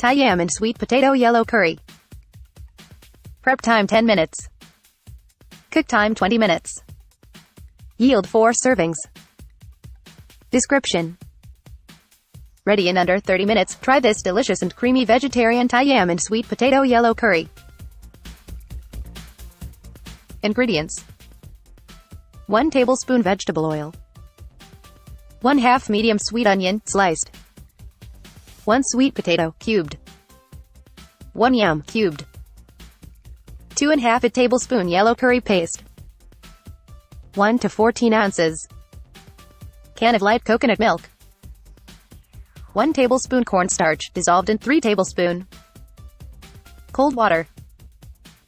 Thai yam and sweet potato yellow curry. Prep time 10 minutes. Cook time 20 minutes. Yield 4 servings. Description: ready in under 30 minutes. Try this delicious and creamy vegetarian Thai yam and sweet potato yellow curry. Ingredients: 1 tablespoon vegetable oil, 1/2 medium sweet onion, sliced, 1 sweet potato, cubed, 1 yam, cubed, 2½ tablespoon yellow curry paste, 1 to 14 ounces, can of light coconut milk, 1 tablespoon cornstarch, dissolved in 3 tablespoon, cold water,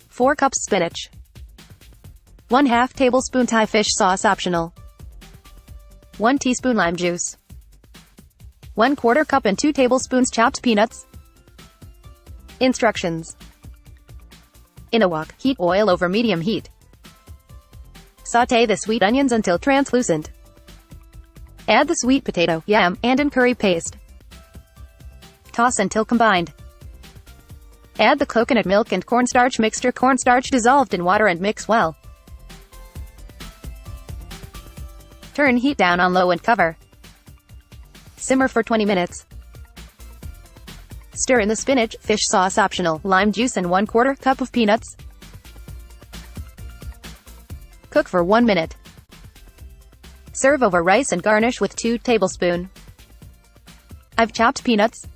4 cups spinach, 1/2 tablespoon Thai fish sauce optional, 1 teaspoon lime juice, 1/4 cup and 2 tablespoons chopped peanuts. Instructions: in a wok, heat oil over medium heat. Sauté the sweet onions until translucent. Add the sweet potato, yam, and curry paste. Toss until combined. Add the coconut milk and cornstarch mixture. Cornstarch dissolved in water and mix well. Turn heat down on low and cover. Simmer for 20 minutes. Stir in the spinach, fish sauce optional, lime juice and 1/4 cup of peanuts. Cook for 1 minute. Serve over rice and garnish with 2 tablespoons. I've chopped peanuts.